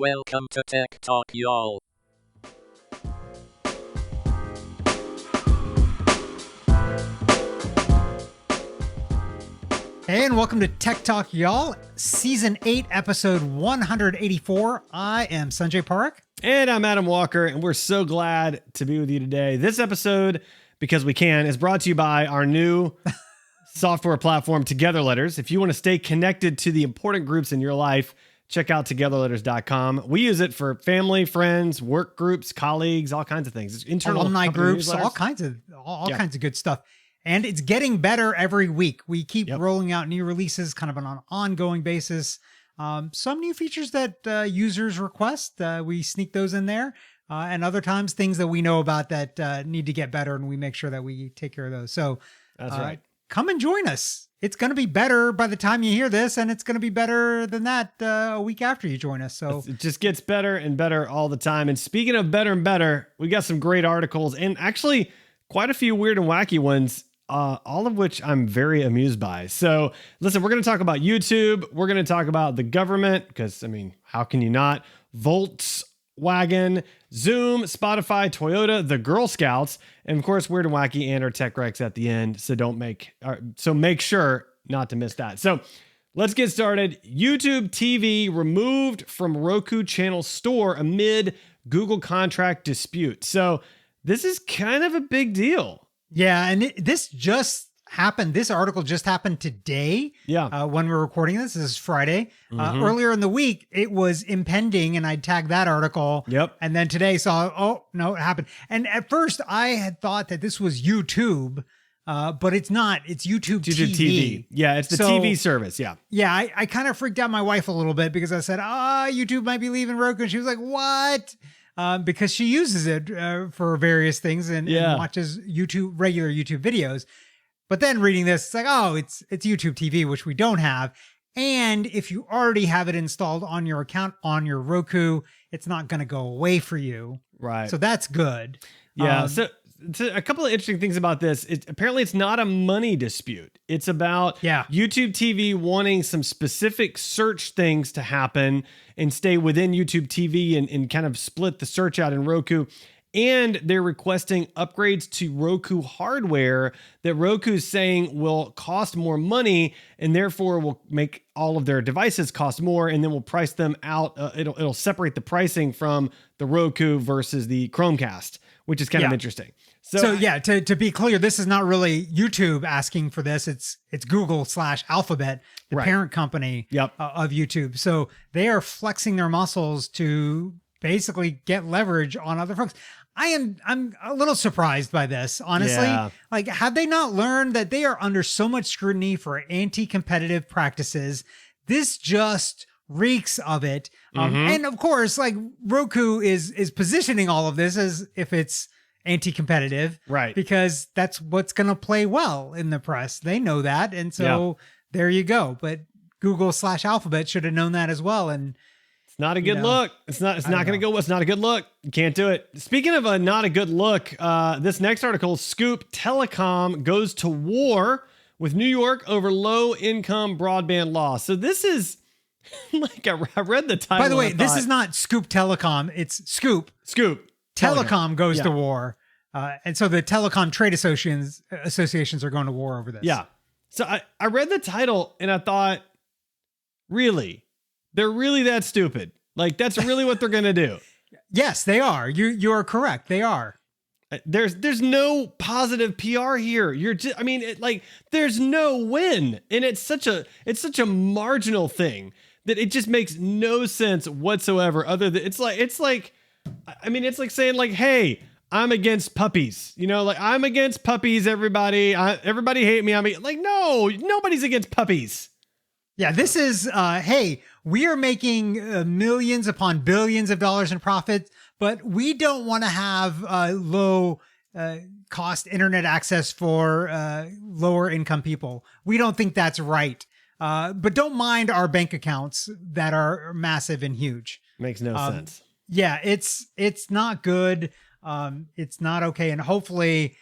Welcome to Tech Talk, y'all. Hey, and welcome to Tech Talk, y'all. Season 8, episode 184. I am Sanjay Parekh. And I'm Adam Walker, and we're so glad to be with you today. This episode, because we can, is brought to you by our new software platform, Together Letters. If you want to stay connected to the important groups in your life, check out togetherletters.com. We use it for family, friends, work groups, colleagues, all kinds of things. It's internal alumni groups, newsletters. all kinds of good stuff. And it's getting better every week. We keep rolling out new releases kind of on an ongoing basis. Some new features that users request, we sneak those in there. And other times, things that we know about that need to get better, and we make sure that we take care of those. So That's right. Come and join us. It's going to be better by the time you hear this, and it's going to be better than that a week after you join us. So it just gets better and better all the time. And speaking of better and better, we got some great articles and actually quite a few weird and wacky ones. All of which I'm very amused by. So listen, we're going to talk about YouTube. We're going to talk about the government, because, I mean, how can you not? Volkswagen, Zoom, Spotify, Toyota, the Girl Scouts, and of course, Weird and Wacky and our Tech Recs at the end. So make sure not to miss that. So let's get started. YouTube TV removed from Roku channel store amid Google contract dispute. So this is kind of a big deal. yeah, and this just happened. This article just happened today. Yeah. When we're recording this is Friday. Earlier in the week, it was impending, and I tagged that article. Yep. And then today saw, oh no, it happened. And at first, I had thought that this was YouTube, but it's not. It's YouTube TV. Yeah, it's the TV service. Yeah. Yeah, I kind of freaked out my wife a little bit because I said, YouTube might be leaving Roku. And she was like, what? Because she uses it for various things and watches regular YouTube videos. But then reading this, it's like, oh, it's YouTube TV, which we don't have. And if you already have it installed on your account on your Roku, it's not going to go away for you. Right. So that's good. Yeah. So a couple of interesting things about this. Apparently it's not a money dispute. It's about YouTube TV wanting some specific search things to happen and stay within YouTube TV and kind of split the search out in Roku. And they're requesting upgrades to Roku hardware that Roku's saying will cost more money and therefore will make all of their devices cost more, and then we'll price them out. It'll separate the pricing from the Roku versus the Chromecast, which is kind of interesting. So to be clear, this is not really YouTube asking for this. It's Google/Alphabet, the parent company of YouTube. So they are flexing their muscles to basically get leverage on other folks. I'm a little surprised by this, honestly. Yeah. Like, have they not learned that they are under so much scrutiny for anti-competitive practices? This just reeks of it. And of course, like, Roku is positioning all of this as if it's anti-competitive, right? Because that's what's going to play well in the press. They know that. And so there you go. But Google/Alphabet should have known that as well. And not a good look. It's not going to go. It's not a good look. You can't do it. Speaking of a not a good look, this next article, Scoop, Telecom goes to war with New York over low income broadband law. So this is like, I read the title. By the way, this is not Scoop Telecom. It's Scoop. Telecom goes to war. And so the telecom trade associations are going to war over this. Yeah. So I read the title and I thought, really? They're really that stupid? Like, that's really what they're going to do? Yes, they are. You are correct. They are. There's no positive PR here. There's no win. And it's such a marginal thing that it just makes no sense whatsoever, other than it's like saying like, hey, I'm against puppies. I'm against puppies, everybody. Everybody hate me. No, nobody's against puppies. Yeah, this is, hey, we are making millions upon billions of dollars in profit, but we don't want to have low cost internet access for lower income people. We don't think that's right. But don't mind our bank accounts that are massive and huge. Makes no sense. Yeah, it's not good. It's not okay. And hopefully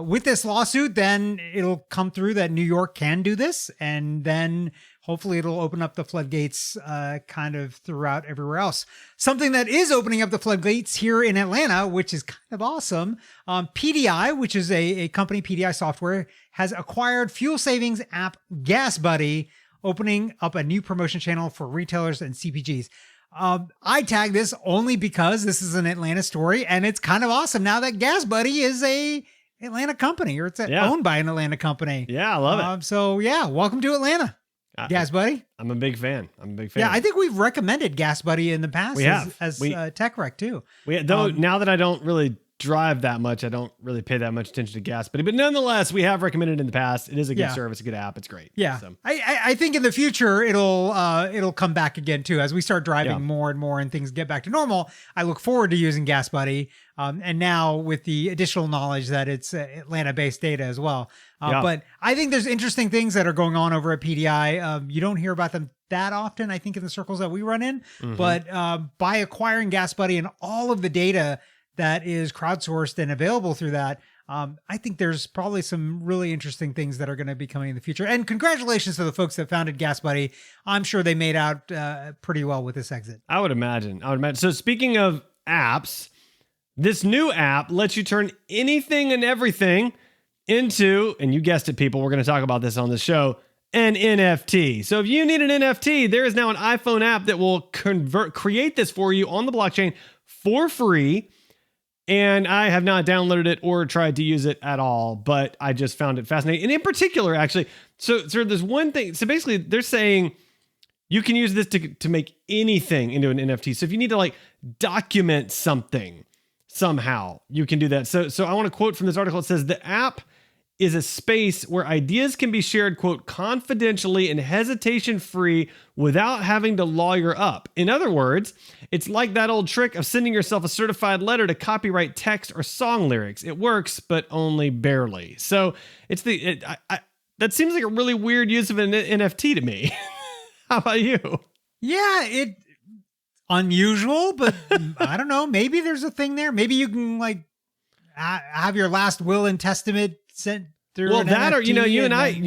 with this lawsuit, then it'll come through that New York can do this. And then hopefully it'll open up the floodgates kind of throughout everywhere else. Something that is opening up the floodgates here in Atlanta, which is kind of awesome. PDI, which is a company, PDI Software, has acquired fuel savings app Gas Buddy, opening up a new promotion channel for retailers and CPGs. I tag this only because this is an Atlanta story, and it's kind of awesome now that Gas Buddy is a Atlanta company, or it's owned by an Atlanta company. Yeah, I love it. So yeah, welcome to Atlanta, Gas Buddy. I'm a big fan. Yeah, I think we've recommended Gas Buddy in the past. We have as Tech Rec too. Now that I don't really drive that much, I don't really pay that much attention to Gas Buddy, but nonetheless, we have recommended it in the past. It is a good service, a good app. It's great. Yeah, so. I think in the future it'll come back again too as we start driving more and more and things get back to normal. I look forward to using Gas Buddy, and now with the additional knowledge that it's Atlanta-based data as well. But I think there's interesting things that are going on over at PDI. You don't hear about them that often, I think, in the circles that we run in. But by acquiring Gas Buddy and all of the data that is crowdsourced and available through that, I think there's probably some really interesting things that are going to be coming in the future. And congratulations to the folks that founded Gas Buddy. I'm sure they made out pretty well with this exit. I would imagine. So speaking of apps, this new app lets you turn anything and everything into, and you guessed it, people, we're going to talk about this on the show, an NFT. So if you need an NFT, there is now an iPhone app that will create this for you on the blockchain for free. And I have not downloaded it or tried to use it at all, but I just found it fascinating. And in particular, actually, so there's one thing. So basically, they're saying you can use this to make anything into an NFT. So if you need to like document something somehow, you can do that. So I want to quote from this article. It says the app is a space where ideas can be shared, quote, confidentially and hesitation-free without having to lawyer up. In other words, it's like that old trick of sending yourself a certified letter to copyright text or song lyrics. It works, but only barely. So it's that seems like a really weird use of an NFT to me. How about you? Yeah, it unusual, but I don't know. Maybe there's a thing there. Maybe you can like have your last will and testament sent through. Well, that NFT, or you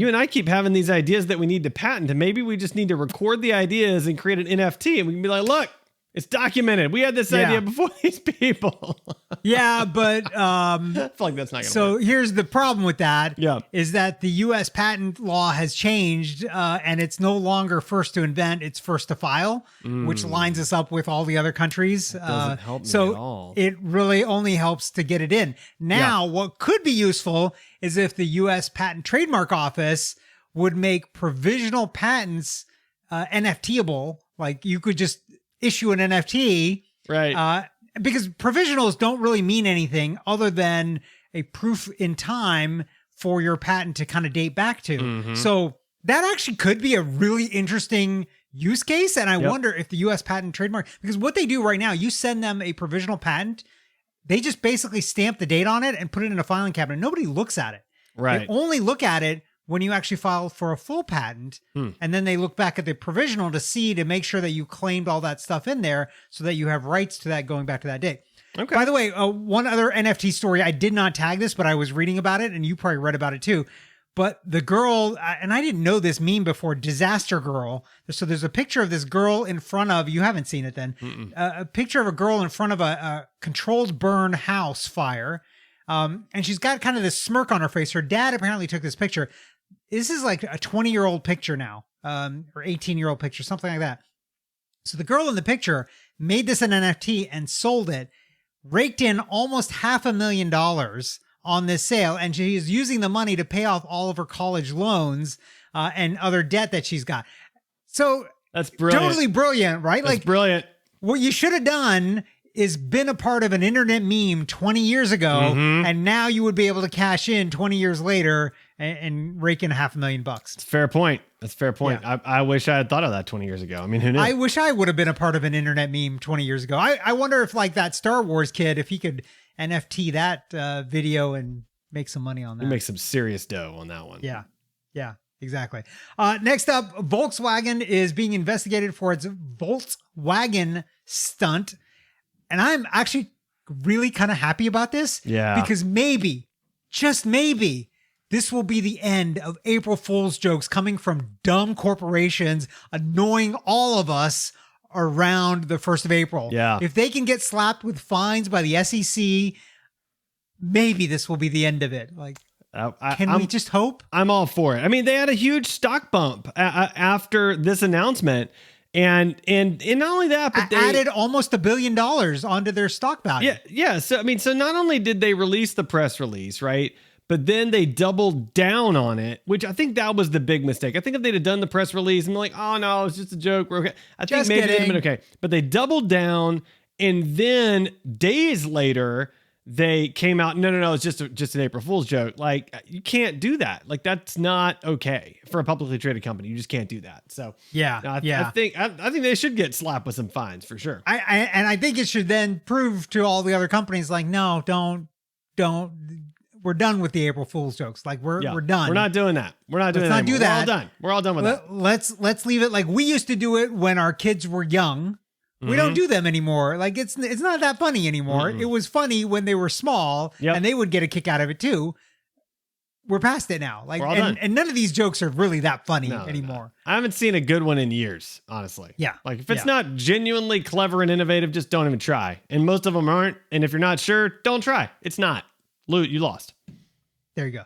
and I keep having these ideas that we need to patent, and maybe we just need to record the ideas and create an NFT, and we can be like, look, it's documented. We had this idea before these people. Yeah, but I feel like that's not gonna work. Here's the problem with that. Is that the U.S. patent law has changed, and it's no longer first to invent; it's first to file, which lines us up with all the other countries. That doesn't help me at all. It really only helps to get it in. Now, what could be useful is if the U.S. Patent Trademark Office would make provisional patents NFTable. Like you could just issue an NFT, right? Because provisionals don't really mean anything other than a proof in time for your patent to kind of date back to. So that actually could be a really interesting use case. And I wonder if the U.S. Patent Trademark, because what they do right now, you send them a provisional patent, they just basically stamp the date on it and put it in a filing cabinet. Nobody looks at it. Right. They only look at it when you actually file for a full patent, and then they look back at the provisional to make sure that you claimed all that stuff in there so that you have rights to that going back to that date. Okay. By the way, one other NFT story, I did not tag this, but I was reading about it, and you probably read about it too. But the girl, and I didn't know this meme before, Disaster Girl. So there's a picture of this girl in front of, you haven't seen it then, a picture of a girl in front of a controlled burn house fire. And she's got kind of this smirk on her face. Her dad apparently took this picture. This is like a 20-year-old picture now, or 18-year-old picture, something like that. So the girl in the picture made this an NFT and sold it, raked in almost $500,000 on this sale, and she is using the money to pay off all of her college loans and other debt that she's got. So that's brilliant. Totally brilliant, right? That's brilliant. What you should have done is been a part of an internet meme 20 years ago, and now you would be able to cash in 20 years later and rake in $500,000. That's a fair point. That's a fair point. Yeah. I wish I had thought of that 20 years ago. I mean, who knew? I wish I would have been a part of an internet meme 20 years ago. I wonder if like that Star Wars kid, if he could NFT that video and make some money on that. You make some serious dough on that one. Yeah. Yeah, exactly. Next up, Volkswagen is being investigated for its Volkswagen stunt. And I'm actually really kind of happy about this. Yeah. Because maybe, just maybe, this will be the end of April Fool's jokes coming from dumb corporations annoying all of us around the 1st of April. Yeah. If they can get slapped with fines by the SEC, maybe this will be the end of it. Like, can we just hope? I'm all for it. I mean, they had a huge stock bump after this announcement. And not only that, but they added almost $1 billion onto their stock value. Yeah. So not only did they release the press release, right, but then they doubled down on it, which I think that was the big mistake. I think if they'd have done the press release and been like, oh no, it's just a joke, we're okay, I think maybe it'd have been okay. But they doubled down, and then days later they came out, no, it's just an April Fool's joke. Like, you can't do that. Like, that's not okay for a publicly traded company. You just can't do that. So I think they should get slapped with some fines for sure. I think it should then prove to all the other companies, like, no, don't. We're done with the April Fool's jokes. Like, we're done. We're not doing that. We're not doing that. Let's not do that. We're all done. We're all done with that. Let's leave it like we used to do it when our kids were young. We don't do them anymore. Like, it's not that funny anymore. It was funny when they were small, and they would get a kick out of it too. We're past it now. Like, and none of these jokes are really that funny anymore. No. I haven't seen a good one in years, honestly. Yeah. Like, if it's not genuinely clever and innovative, just don't even try. And most of them aren't. And if you're not sure, don't try. It's not. You lost. There you go.